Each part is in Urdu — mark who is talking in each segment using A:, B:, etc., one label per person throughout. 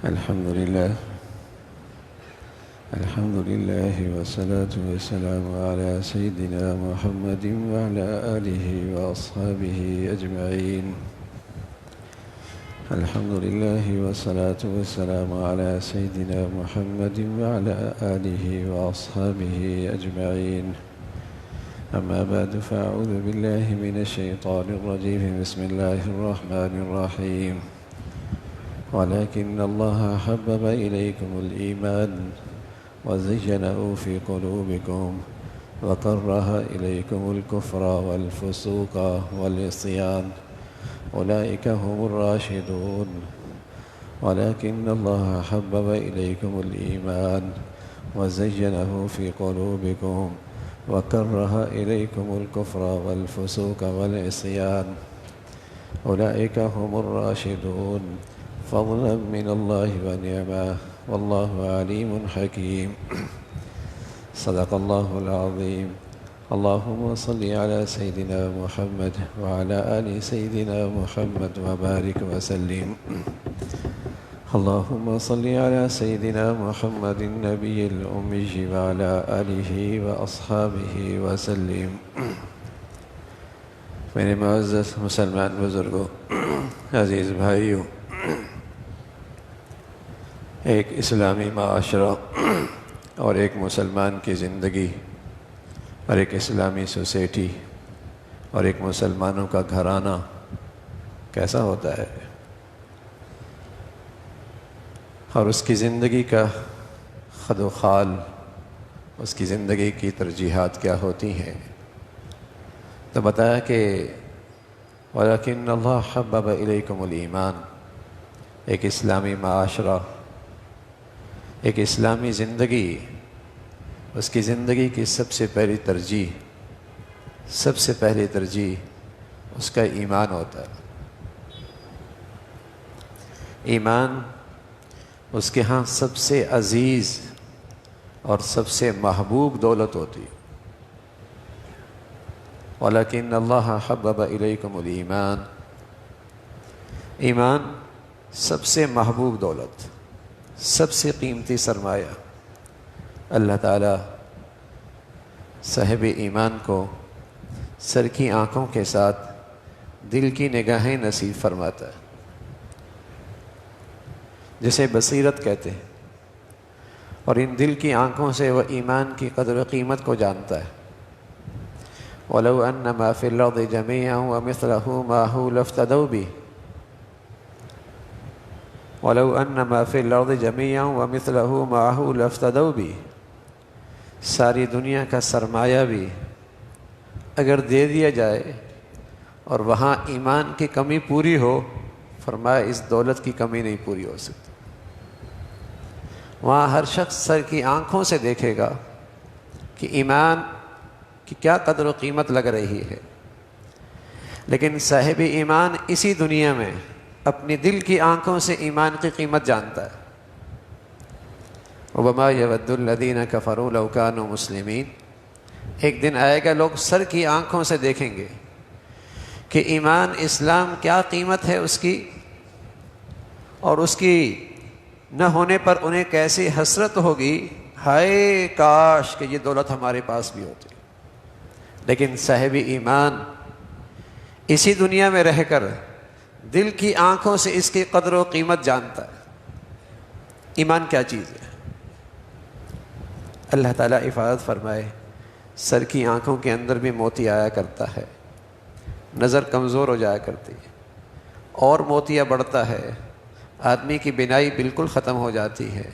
A: الحمد لله والصلاة والسلام على سيدنا محمد وعلى آله وأصحابه أجمعين. الحمد لله والصلاة والسلام على سيدنا محمد وعلى آله وأصحابه أجمعين. أما بعد فأعوذ بالله من الشيطان الرجيم. بسم الله الرحمن الرحيم. ولكن الله حبب إليكم الإيمان وزينه في قلوبكم وكره إليكم الكفر والفسوق والعصيان أولئك هم الراشدون. ولكن الله حبب إليكم الإيمان وزينه في قلوبكم وكره إليكم الكفر والفسوق والعصيان أولئك هم الراشدون فضلا من الله ونعمة والله عليم حكيم. صدق الله العظيم. اللهم صل على سيدنا محمد وعلى آل سيدنا محمد وبارك وسلم. اللهم صل على سيدنا محمد النبي الأمي وعلى آله وأصحابه وسلم. میرے معزز مسلمان بزرگوں، عزیز بھائیوں، ایک اسلامی معاشرہ اور ایک مسلمان کی زندگی اور ایک اسلامی سوسائٹی اور ایک مسلمانوں کا گھرانہ کیسا ہوتا ہے، اور اس کی زندگی کا خد و خال، اس کی زندگی کی ترجیحات کیا ہوتی ہیں، تو بتایا کہ وَلَكِنَّ اللَّهَ حَبَّبَ إِلَيْكُمُ الْإِيمَانَ، ایک اسلامی معاشرہ، ایک اسلامی زندگی، اس کی زندگی کی سب سے پہلی ترجیح اس کا ایمان ہوتا ہے۔ ایمان اس کے ہاں سب سے عزیز اور سب سے محبوب دولت ہوتی ہے۔ وَلَكِنَّ اللَّهَ حَبَّبَ إِلَيْكُمُ الْإِيمَانَ، ایمان سب سے محبوب دولت، سب سے قیمتی سرمایہ۔ اللہ تعالیٰ صاحب ایمان کو سر کی آنکھوں کے ساتھ دل کی نگاہیں نصیب فرماتا ہے، جسے بصیرت کہتے ہیں، اور ان دل کی آنکھوں سے وہ ایمان کی قدر و قیمت کو جانتا ہے۔ وَلَوْ أَنَّ مَا فِي الْأَرْضِ جَمِيعًا وَمِثْلَهُ مَعَهُ لَافْتَدَوْا بِهِ وَلَوْ أَنَّ مَا فِي الْأَرْضِ جَمِيعًا وَمِثْلَهُ مَعَهُ لَافْتَدَوْا بِهِ، ساری دنیا کا سرمایہ بھی اگر دے دیا جائے اور وہاں ایمان کی کمی پوری ہو، فرمایا اس دولت کی کمی نہیں پوری ہو سکتی۔ وہاں ہر شخص سر کی آنکھوں سے دیکھے گا کہ ایمان کی کیا قدر و قیمت لگ رہی ہے، لیکن صاحب ایمان اسی دنیا میں اپنی دل کی آنکھوں سے ایمان کی قیمت جانتا ہے۔ وَمَا يَوَدُّ الَّذِينَ كَفَرُوا لَوْ كَانُوا مُسْلِمِينَ، ایک دن آئے گا لوگ سر کی آنکھوں سے دیکھیں گے کہ ایمان اسلام کیا قیمت ہے اس کی، اور اس کی نہ ہونے پر انہیں کیسی حسرت ہوگی، ہائے کاش کہ یہ دولت ہمارے پاس بھی ہوتی۔ لیکن صاحب ایمان اسی دنیا میں رہ کر دل کی آنکھوں سے اس کی قدر و قیمت جانتا ہے۔ ایمان کیا چیز ہے؟ اللہ تعالیٰ حفاظت فرمائے، سر کی آنکھوں کے اندر بھی موتی آیا کرتا ہے، نظر کمزور ہو جایا کرتی ہے، اور موتیا بڑھتا ہے، آدمی کی بینائی بالکل ختم ہو جاتی ہے،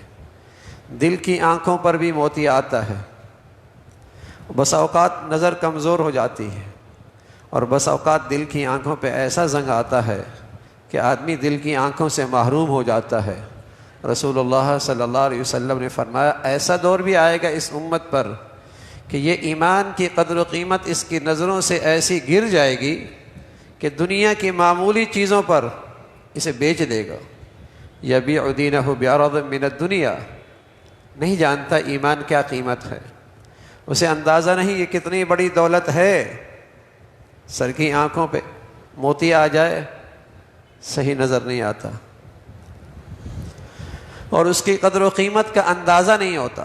A: دل کی آنکھوں پر بھی موتیا آتا ہے، بس اوقات نظر کمزور ہو جاتی ہے، اور بس اوقات دل کی آنکھوں پہ ایسا زنگ آتا ہے کہ آدمی دل کی آنکھوں سے محروم ہو جاتا ہے۔ رسول اللہ صلی اللہ علیہ وسلم نے فرمایا ایسا دور بھی آئے گا اس امت پر کہ یہ ایمان کی قدر و قیمت اس کی نظروں سے ایسی گر جائے گی کہ دنیا کی معمولی چیزوں پر اسے بیچ دے گا۔ یبیع دینہ بعرض من الدنیا، نہیں جانتا ایمان کیا قیمت ہے، اسے اندازہ نہیں یہ کتنی بڑی دولت ہے۔ سر کی آنکھوں پہ موتی آ جائے صحیح نظر نہیں آتا۔ اور اس کی قدر و قیمت کا اندازہ نہیں ہوتا.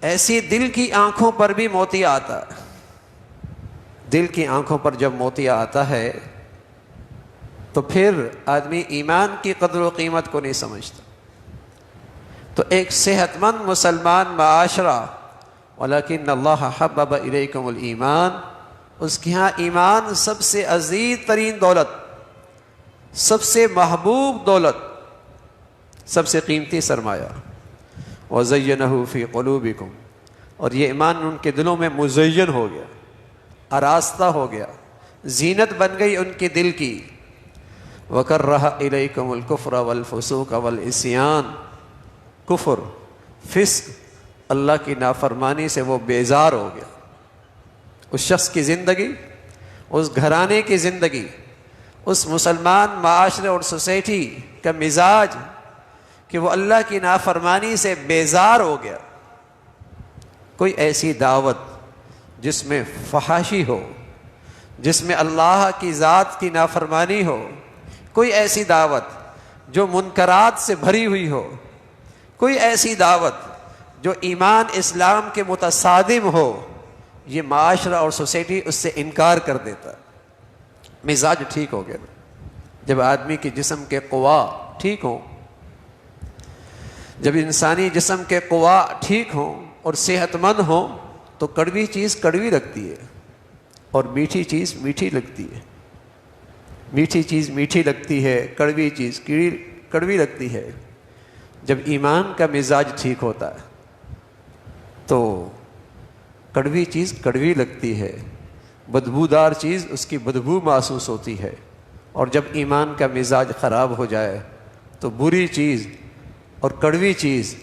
A: ایسی دل کی آنکھوں پر بھی موتیا آتا ہے. دل کی آنکھوں پر جب موتیا آتا ہے تو پھر آدمی ایمان کی قدر و قیمت کو نہیں سمجھتا. تو ایک صحت مند مسلمان معاشرہ ولیکن اللہ حبب الیکم الایمان، اس کے ہاں ایمان سب سے عزیز ترین دولت، سب سے محبوب دولت، سب سے قیمتی سرمایہ. وزینہ فی قلوبکم، اور یہ ایمان ان کے دلوں میں مزین ہو گیا، آراستہ ہو گیا، زینت بن گئی ان کے دل کی. وکرہ الیکم الکفر والفسوق والعصیان، کفر، فسق، اللہ کی نافرمانی سے وہ بیزار ہو گیا. اس شخص کی زندگی، اس گھرانے کی زندگی، اس مسلمان معاشرے اور سوسائٹی کا مزاج کہ وہ اللہ کی نافرمانی سے بیزار ہو گیا. کوئی ایسی دعوت جس میں فحاشی ہو، جس میں اللہ کی ذات کی نافرمانی ہو، کوئی ایسی دعوت جو منکرات سے بھری ہوئی ہو، کوئی ایسی دعوت جو ایمان اسلام کے متصادم ہو، یہ معاشرہ اور سوسائٹی اس سے انکار کر دیتا. مزاج ٹھیک ہو گیا. جب آدمی کے جسم کے قوا ٹھیک ہوں، جب انسانی جسم کے قوا ٹھیک ہوں اور صحت مند ہوں تو کڑوی چیز کڑوی لگتی ہے اور میٹھی چیز میٹھی لگتی ہے. میٹھی چیز میٹھی لگتی ہے، کڑوی چیز کڑوی لگتی ہے. جب ایمان کا مزاج ٹھیک ہوتا ہے تو کڑوی چیز کڑوی لگتی ہے، بدبودار چیز اس کی بدبو محسوس ہوتی ہے. اور جب ایمان کا مزاج خراب ہو جائے تو بری چیز اور کڑوی چیز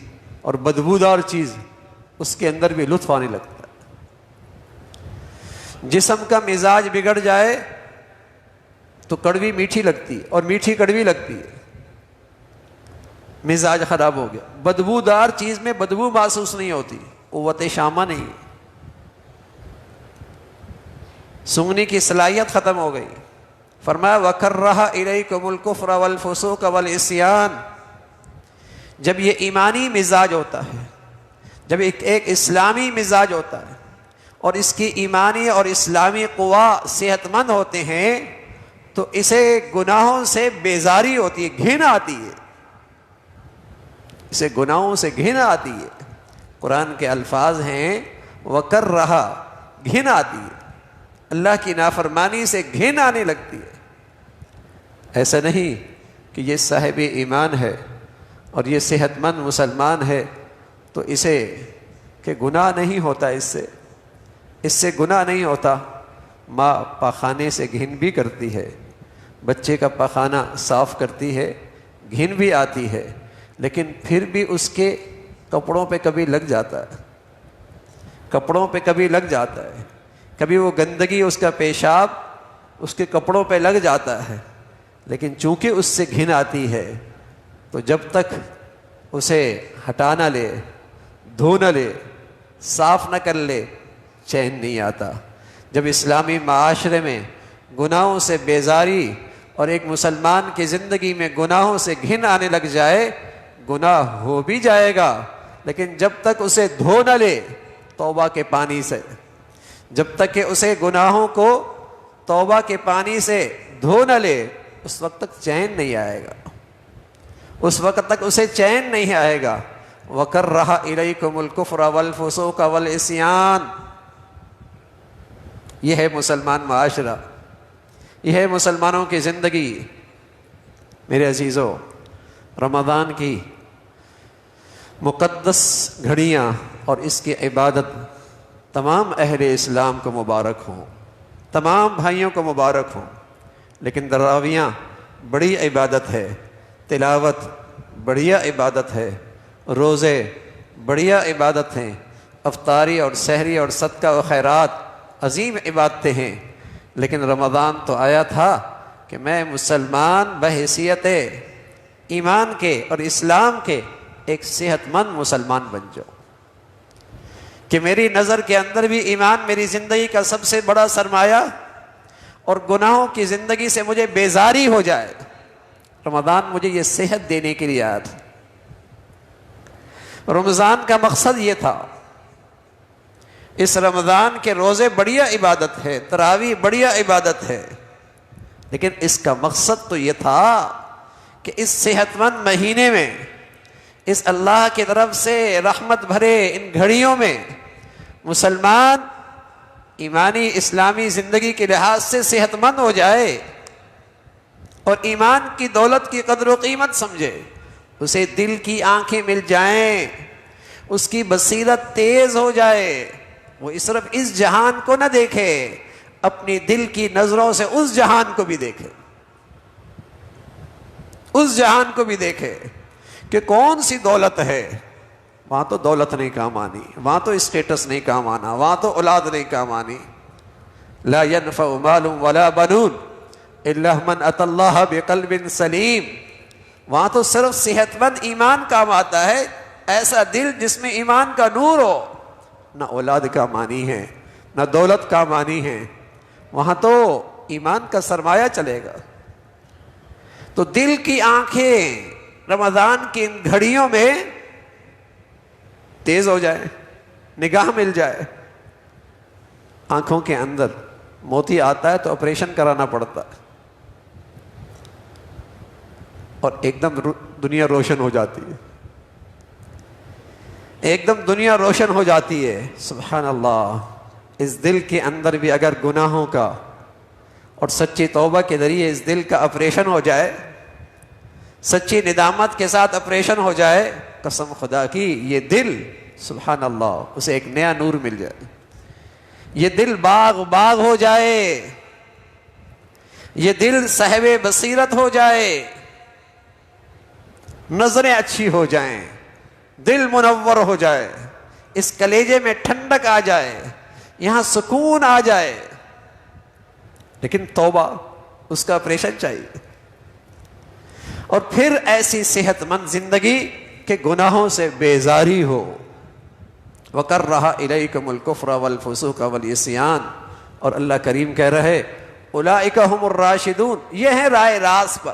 A: اور بدبودار چیز اس کے اندر بھی لطف آنے لگتا ہے. جسم کا مزاج بگڑ جائے تو کڑوی میٹھی لگتی ہے اور میٹھی کڑوی لگتی ہے. مزاج خراب ہو گیا. بدبودار چیز میں بدبو محسوس نہیں ہوتی، قوت شامہ نہیں، سونگنے کی صلاحیت ختم ہو گئی. فرمایا وَكَرَّهَ إِلَيْكُمُ الْكُفْرَ وَالْفُسُوقَ وَالْعِصْيَانَ. جب یہ ایمانی مزاج ہوتا ہے، جب ایک اسلامی مزاج ہوتا ہے اور اس کی ایمانی اور اسلامی قوا صحت مند ہوتے ہیں تو اسے گناہوں سے بیزاری ہوتی ہے، گھن آتی ہے، اسے گناہوں سے گھن آتی ہے. قرآن کے الفاظ ہیں وَكَرَّهَ، گھن آتی ہے، اللہ کی نافرمانی سے گھن آنے لگتی ہے. ایسا نہیں کہ یہ صاحب ایمان ہے اور یہ صحت مند مسلمان ہے تو اسے کہ گناہ نہیں ہوتا، اس سے گناہ نہیں ہوتا. ماں پاخانے سے گھن بھی کرتی ہے، بچے کا پاخانہ صاف کرتی ہے، گھن بھی آتی ہے، لیکن پھر بھی اس کے کپڑوں پہ کبھی لگ جاتا ہے، کپڑوں پہ کبھی لگ جاتا ہے، کبھی وہ گندگی اس کا پیشاب اس کے کپڑوں پہ لگ جاتا ہے. لیکن چونکہ اس سے گھن آتی ہے تو جب تک اسے ہٹا نہ لے، دھو نہ لے، صاف نہ کر لے، چین نہیں آتا. جب اسلامی معاشرے میں گناہوں سے بیزاری اور ایک مسلمان کی زندگی میں گناہوں سے گھن آنے لگ جائے، گناہ ہو بھی جائے گا لیکن جب تک اسے دھو نہ لے توبہ کے پانی سے، جب تک کہ اسے گناہوں کو توبہ کے پانی سے دھو نہ لے، اس وقت تک چین نہیں آئے گا، اس وقت تک اسے چین نہیں آئے گا. وَكَرَّهَ إِلَيْكُمُ الْكُفْرَ وَالْفُسُوقَ وَالْعِصْيَانَ. یہ ہے مسلمان معاشرہ، یہ ہے مسلمانوں کی زندگی. میرے عزیزو، رمضان کی مقدس گھڑیاں اور اس کی عبادت تمام اہل اسلام کو مبارک ہوں، تمام بھائیوں کو مبارک ہوں. لیکن تراویحاں بڑی عبادت ہے، تلاوت بڑھیا عبادت ہے، روزے بڑھیا عبادت ہیں، افطاری اور سحری اور صدقہ و خیرات عظیم عبادتیں ہیں. لیکن رمضان تو آیا تھا کہ میں مسلمان بحیثیت ایمان کے اور اسلام کے ایک صحت مند مسلمان بن جاؤں، کہ میری نظر کے اندر بھی ایمان میری زندگی کا سب سے بڑا سرمایہ اور گناہوں کی زندگی سے مجھے بیزاری ہو جائے. رمضان مجھے یہ صحت دینے کے لیے آیا تھا. رمضان کا مقصد یہ تھا، اس رمضان کے روزے بڑھیا عبادت ہے، تراویح بڑھیا عبادت ہے، لیکن اس کا مقصد تو یہ تھا کہ اس صحت مند مہینے میں، اس اللہ کی طرف سے رحمت بھرے ان گھڑیوں میں مسلمان ایمانی اسلامی زندگی کے لحاظ سے صحت مند ہو جائے اور ایمان کی دولت کی قدر و قیمت سمجھے، اسے دل کی آنکھیں مل جائیں، اس کی بصیرت تیز ہو جائے، وہ صرف اس جہان کو نہ دیکھے، اپنی دل کی نظروں سے اس جہان کو بھی دیکھے، اس جہان کو بھی دیکھے کہ کون سی دولت ہے۔ وہاں تو دولت نہیں کام آنی، وہاں تو اسٹیٹس نہیں کام آنا، وہاں تو اولاد نہیں کام آنی۔ لا ينفع مال ولا بنون الا من اتى الله بقلب سلیم، وہاں تو صرف صحت مند ایمان کام آتا ہے، ایسا دل جس میں ایمان کا نور ہو، نہ اولاد کام آنی ہے نہ دولت کام آنی ہے، وہاں تو ایمان کا سرمایہ چلے گا۔ تو دل کی آنکھیں رمضان کی ان گھڑیوں میں تیز ہو جائے، نگاہ مل جائے۔ آنکھوں کے اندر موتی آتا ہے تو آپریشن کرانا پڑتا ہے، اور ایک دم دنیا روشن ہو جاتی ہے، ایک دم دنیا روشن ہو جاتی ہے۔ سبحان اللہ، اس دل کے اندر بھی اگر گناہوں کا اور سچی توبہ کے ذریعے اس دل کا آپریشن ہو جائے، سچی ندامت کے ساتھ آپریشن ہو جائے، قسم خدا کی یہ دل سبحان اللہ اسے ایک نیا نور مل جائے، یہ دل باغ باغ ہو جائے، یہ دل صاحب بصیرت ہو جائے، نظریں اچھی ہو جائیں، دل منور ہو جائے، اس کلیجے میں ٹھنڈک آ جائے، یہاں سکون آ جائے، لیکن توبہ اس کا آپریشن چاہیے۔ اور پھر ایسی صحت مند زندگی کہ گناہوں سے بیزاری ہو۔ وَكَرَّهَ إِلَيْكُمُ الْكُفْرَ وَالْفُسُوقَ وَالْعِصْيَانَ، اور اللہ کریم کہہ رہے أُولَئِكَ هُمُ الرَّاشِدُونَ، یہ ہے رائے راست پر،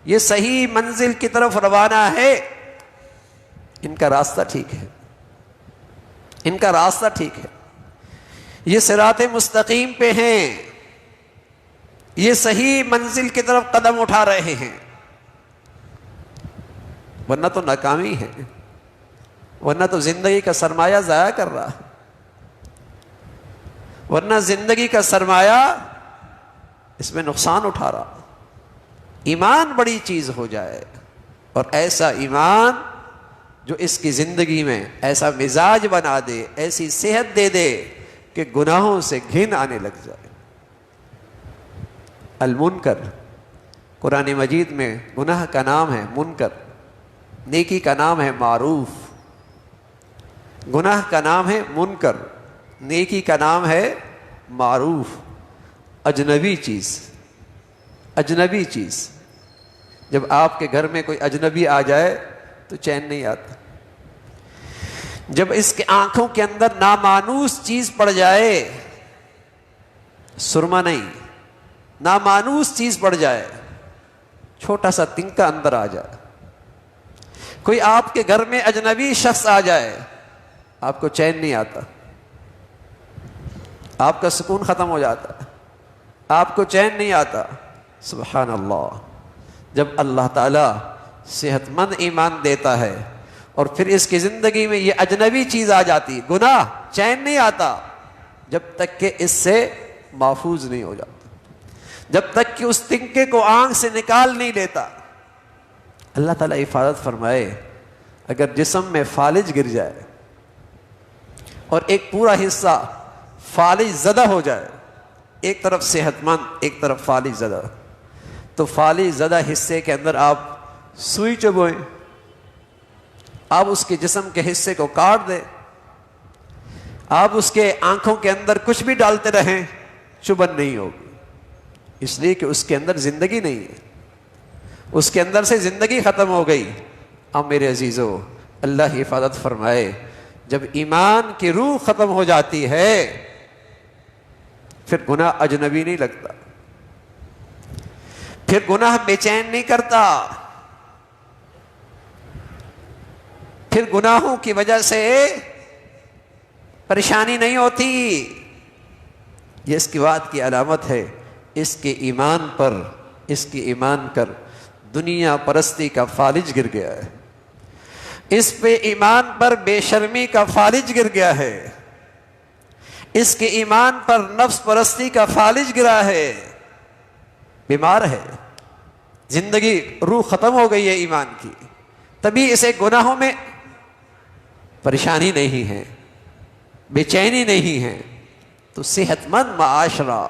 A: یہ صحیح منزل کی طرف روانہ ہے، ان کا راستہ ٹھیک ہے، ان کا راستہ ٹھیک ہے، یہ صراط مستقیم پہ ہیں، یہ صحیح منزل کی طرف قدم اٹھا رہے ہیں، ورنہ تو ناکامی ہے، ورنہ تو زندگی کا سرمایہ ضائع کر رہا ہے، ورنہ زندگی کا سرمایہ اس میں نقصان اٹھا رہا۔ ایمان بڑی چیز ہو جائے، اور ایسا ایمان جو اس کی زندگی میں ایسا مزاج بنا دے، ایسی صحت دے دے کہ گناہوں سے گھن آنے لگ جائے۔ المنکر، قرآن مجید میں گناہ کا نام ہے منکر، نیکی کا نام ہے معروف۔ گناہ کا نام ہے منکر، نیکی کا نام ہے معروف۔ اجنبی چیز، اجنبی چیز، جب آپ کے گھر میں کوئی اجنبی آ جائے تو چین نہیں آتا، جب اس کے آنکھوں کے اندر نامانوس چیز پڑ جائے، سرما نہیں، نامانوس چیز پڑ جائے، چھوٹا سا تنکا اندر آ جائے، کوئی آپ کے گھر میں اجنبی شخص آ جائے، آپ کو چین نہیں آتا، آپ کا سکون ختم ہو جاتا ہے، آپ کو چین نہیں آتا۔ سبحان اللہ، جب اللہ تعالیٰ صحت مند ایمان دیتا ہے اور پھر اس کی زندگی میں یہ اجنبی چیز آ جاتی، گناہ، چین نہیں آتا جب تک کہ اس سے محفوظ نہیں ہو جاتا، جب تک کہ اس تنکے کو آنکھ سے نکال نہیں لیتا۔ اللہ تعالیٰ حفاظت فرمائے، اگر جسم میں فالج گر جائے اور ایک پورا حصہ فالج زدہ ہو جائے، ایک طرف صحت مند ایک طرف فالج زدہ، تو فالج زدہ حصے کے اندر آپ سوئی چبوئیں، آپ اس کے جسم کے حصے کو کاٹ دیں، آپ اس کے آنکھوں کے اندر کچھ بھی ڈالتے رہیں، چبھن نہیں ہوگی، اس لیے کہ اس کے اندر زندگی نہیں ہے، اس کے اندر سے زندگی ختم ہو گئی۔ اب میرے عزیزو، اللہ حفاظت فرمائے، جب ایمان کی روح ختم ہو جاتی ہے پھر گناہ اجنبی نہیں لگتا، پھر گناہ بے چین نہیں کرتا، پھر گناہوں کی وجہ سے پریشانی نہیں ہوتی. یہ اس کی بات کی علامت ہے. اس کے ایمان پر دنیا پرستی کا فالج گر گیا ہے. اس پہ ایمان پر بے شرمی کا فالج گر گیا ہے. اس کے ایمان پر نفس پرستی کا فالج گرا ہے. بیمار ہے. زندگی روح ختم ہو گئی ہے ایمان کی. تبھی اسے گناہوں میں پریشانی نہیں ہے, بے چینی نہیں ہے. تو صحت مند معاشرہ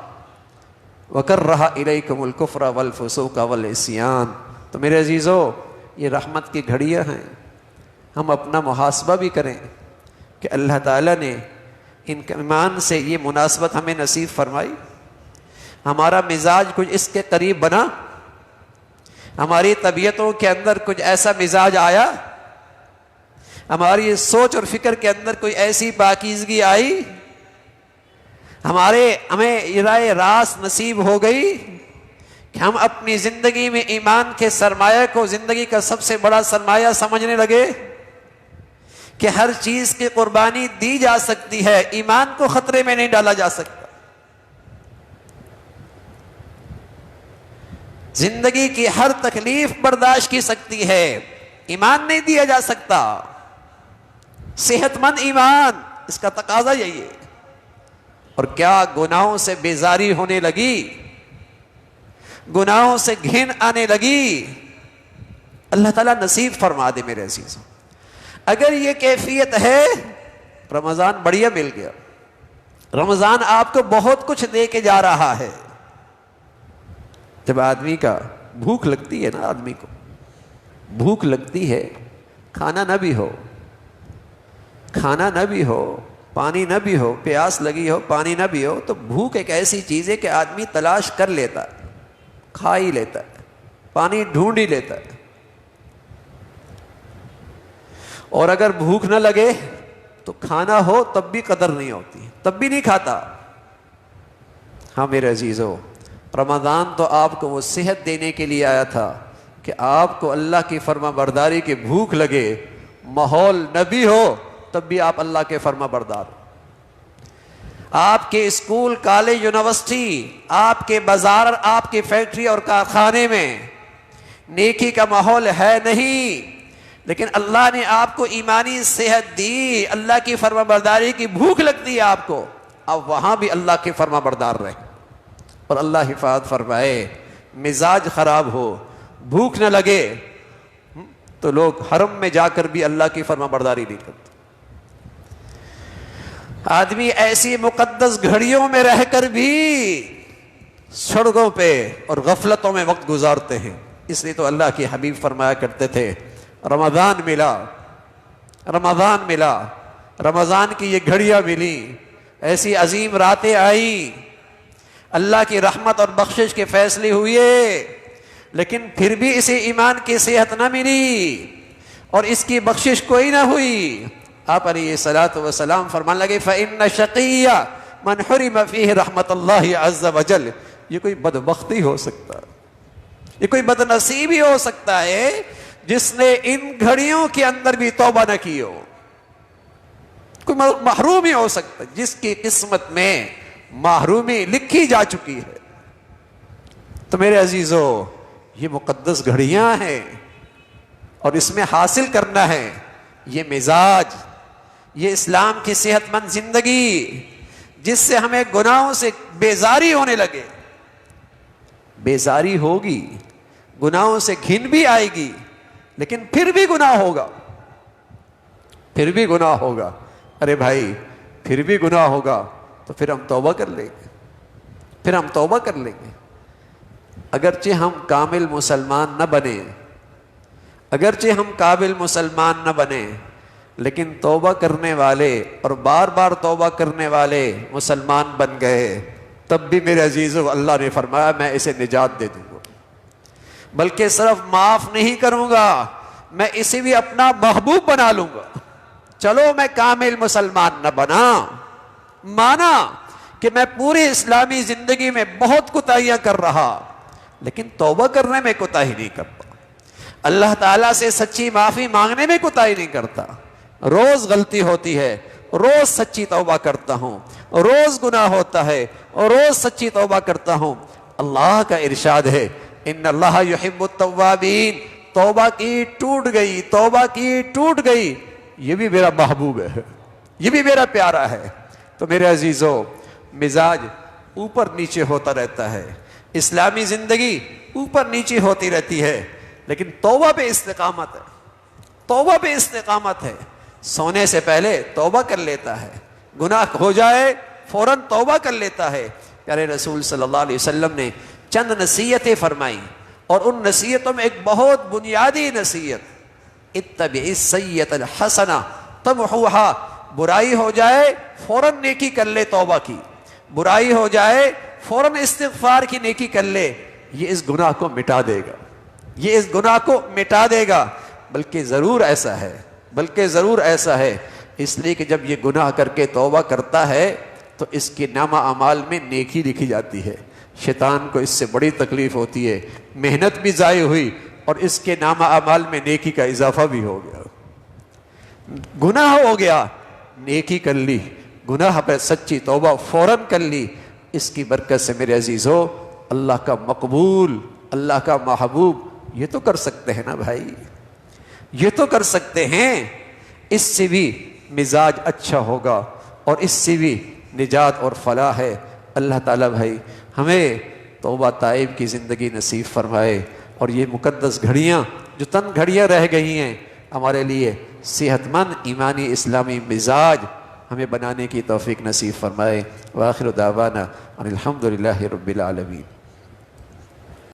A: وَكَرَّهَ إِلَيْكُمُ الْكُفْرَ وَالْفُسُوقَ وَالْعِصْيَانَ. تو میرے عزیزو, یہ رحمت کی گھڑیاں ہیں. ہم اپنا محاسبہ بھی کریں کہ اللہ تعالیٰ نے ان ایمان سے یہ مناسبت ہمیں نصیب فرمائی. ہمارا مزاج کچھ اس کے قریب بنا, ہماری طبیعتوں کے اندر کچھ ایسا مزاج آیا, ہماری سوچ اور فکر کے اندر کوئی ایسی پاکیزگی آئی, ہمیں یہ رائے راست نصیب ہو گئی کہ ہم اپنی زندگی میں ایمان کے سرمایہ کو زندگی کا سب سے بڑا سرمایہ سمجھنے لگے کہ ہر چیز کی قربانی دی جا سکتی ہے, ایمان کو خطرے میں نہیں ڈالا جا سکتا. زندگی کی ہر تکلیف برداشت کی سکتی ہے, ایمان نہیں دیا جا سکتا. صحت مند ایمان, اس کا تقاضا یہی ہے. اور کیا گناہوں سے بیزاری ہونے لگی, گناہوں سے گھن آنے لگی. اللہ تعالیٰ نصیب فرما دے میرے عزیزوں. اگر یہ کیفیت ہے, رمضان بڑھیا مل گیا. رمضان آپ کو بہت کچھ دے کے جا رہا ہے. جب آدمی کا بھوک لگتی ہے نا, آدمی کو بھوک لگتی ہے, کھانا نہ بھی ہو, پانی نہ بھی ہو, پیاس لگی ہو, پانی نہ بھی ہو, تو بھوک ایک ایسی چیز ہے کہ آدمی تلاش کر لیتا ہے, کھا ہی لیتا ہے, پانی ڈھونڈ ہی لیتا ہے. اور اگر بھوک نہ لگے تو کھانا ہو تب بھی قدر نہیں ہوتی, تب بھی نہیں کھاتا. ہاں میرے عزیزو, رمضان تو آپ کو وہ صحت دینے کے لیے آیا تھا کہ آپ کو اللہ کی فرما برداری کی بھوک لگے, ماحول نہ بھی ہو تب بھی آپ اللہ کے فرما بردار. آپ کے اسکول, کالج, یونیورسٹی, آپ کے بازار, آپ کی فیکٹری اور کارخانے میں نیکی کا ماحول ہے نہیں, لیکن اللہ نے آپ کو ایمانی صحت دی, اللہ کی فرما برداری کی بھوک لگتی ہے آپ کو, اب وہاں بھی اللہ کے فرما بردار رہے. اور اللہ حفاظت فرمائے, مزاج خراب ہو, بھوک نہ لگے, تو لوگ حرم میں جا کر بھی اللہ کی فرما برداری نہیں کرتے. آدمی ایسی مقدس گھڑیوں میں رہ کر بھی سڑکوں پہ اور غفلتوں میں وقت گزارتے ہیں. اس لیے تو اللہ کے حبیب فرمایا کرتے تھے, رمضان ملا, رمضان کی یہ گھڑیاں ملی, ایسی عظیم راتیں آئیں, اللہ کی رحمت اور بخشش کے فیصلے ہوئے, لیکن پھر بھی اسے ایمان کی صحت نہ ملی اور اس کی بخشش کوئی نہ ہوئی. آپ علیہ الصلوۃ والسلام فرمان لگے, فَإِنَّ شَقِيَّ مَنْ حُرِمَ فِيهِ رَحْمَةَ اللَّهِ عَزَّ وَجَلَّ. یہ کوئی بدبختی ہو سکتا ہے, یہ کوئی بد نصیبی ہو سکتا ہے جس نے ان گھڑیوں کے اندر بھی توبہ نہ کی ہو. کوئی محروم ہی ہو سکتا ہے جس کی قسمت میں محرومی لکھی جا چکی ہے. تو میرے عزیزو, یہ مقدس گھڑیاں ہیں اور اس میں حاصل کرنا ہے یہ مزاج, یہ اسلام کی صحت مند زندگی جس سے ہمیں گناہوں سے بیزاری ہونے لگے. بیزاری ہوگی, گناہوں سے گھن بھی آئے گی, لیکن پھر بھی گناہ ہوگا. ارے بھائی, پھر بھی گناہ ہوگا تو پھر ہم توبہ کر لیں گے. اگرچہ ہم کامل مسلمان نہ بنے, لیکن توبہ کرنے والے اور بار بار توبہ کرنے والے مسلمان بن گئے, تب بھی میرے عزیزو اللہ نے فرمایا میں اسے نجات دے دوں گا. بلکہ صرف معاف نہیں کروں گا, میں اسے بھی اپنا محبوب بنا لوں گا. چلو میں کامل مسلمان نہ بنا, مانا کہ میں پوری اسلامی زندگی میں بہت کوتاہیاں کر رہا, لیکن توبہ کرنے میں کوتاہی نہیں کرتا. اللہ تعالیٰ سے سچی معافی مانگنے میں کوتاہی نہیں کرتا. روز غلطی ہوتی ہے، روز سچی توبہ کرتا ہوں، روز گناہ ہوتا ہے اور روز سچی توبہ کرتا ہوں. اللہ کا ارشاد ہے ان اللہ یحب التوابین، توبہ کی ٹوٹ گئی، توبہ کی ٹوٹ گئی، یہ بھی میرا محبوب ہے، یہ بھی میرا پیارا ہے. تو میرے عزیزو، مزاج اوپر نیچے ہوتا رہتا ہے، اسلامی زندگی اوپر نیچے ہوتی رہتی ہے، لیکن توبہ پہ استقامت ہے، توبہ پہ استقامت ہے. سونے سے پہلے توبہ کر لیتا ہے، گناہ ہو جائے فوراً توبہ کر لیتا ہے. پیارے رسول صلی اللہ علیہ وسلم نے چند نصیحتیں فرمائیں، اور ان نصیحتوں میں ایک بہت بنیادی نصیحت، اتبع السیئۃ الحسنہ تمحوہا، برائی ہو جائے فوراً نیکی کر لے، توبہ کی، برائی ہو جائے فوراً استغفار کی نیکی کر لے، یہ اس گناہ کو مٹا دے گا، یہ اس گناہ کو مٹا دے گا. بلکہ ضرور ایسا ہے، بلکہ ضرور ایسا ہے، اس لیے کہ جب یہ گناہ کر کے توبہ کرتا ہے تو اس کے نامہ اعمال میں نیکی لکھی جاتی ہے. شیطان کو اس سے بڑی تکلیف ہوتی ہے، محنت بھی ضائع ہوئی اور اس کے نامہ اعمال میں نیکی کا اضافہ بھی ہو گیا. گناہ ہو گیا، نیکی کر لی، گناہ پر سچی توبہ فوراً کر لی. اس کی برکت سے میرے عزیزو، اللہ کا مقبول، اللہ کا محبوب، یہ تو کر سکتے ہیں نا بھائی، یہ تو کر سکتے ہیں. اس سے بھی مزاج اچھا ہوگا اور اس سے بھی نجات اور فلاح ہے. اللہ تعالیٰ بھائی ہمیں توبہ تائب کی زندگی نصیب فرمائے، اور یہ مقدس گھڑیاں جو تن گھڑیاں رہ گئی ہیں ہمارے لیے صحت مند ایمانی اسلامی مزاج ہمیں بنانے کی توفیق نصیب فرمائے. وآخر دعوانا ان الحمد للہ رب العالمین.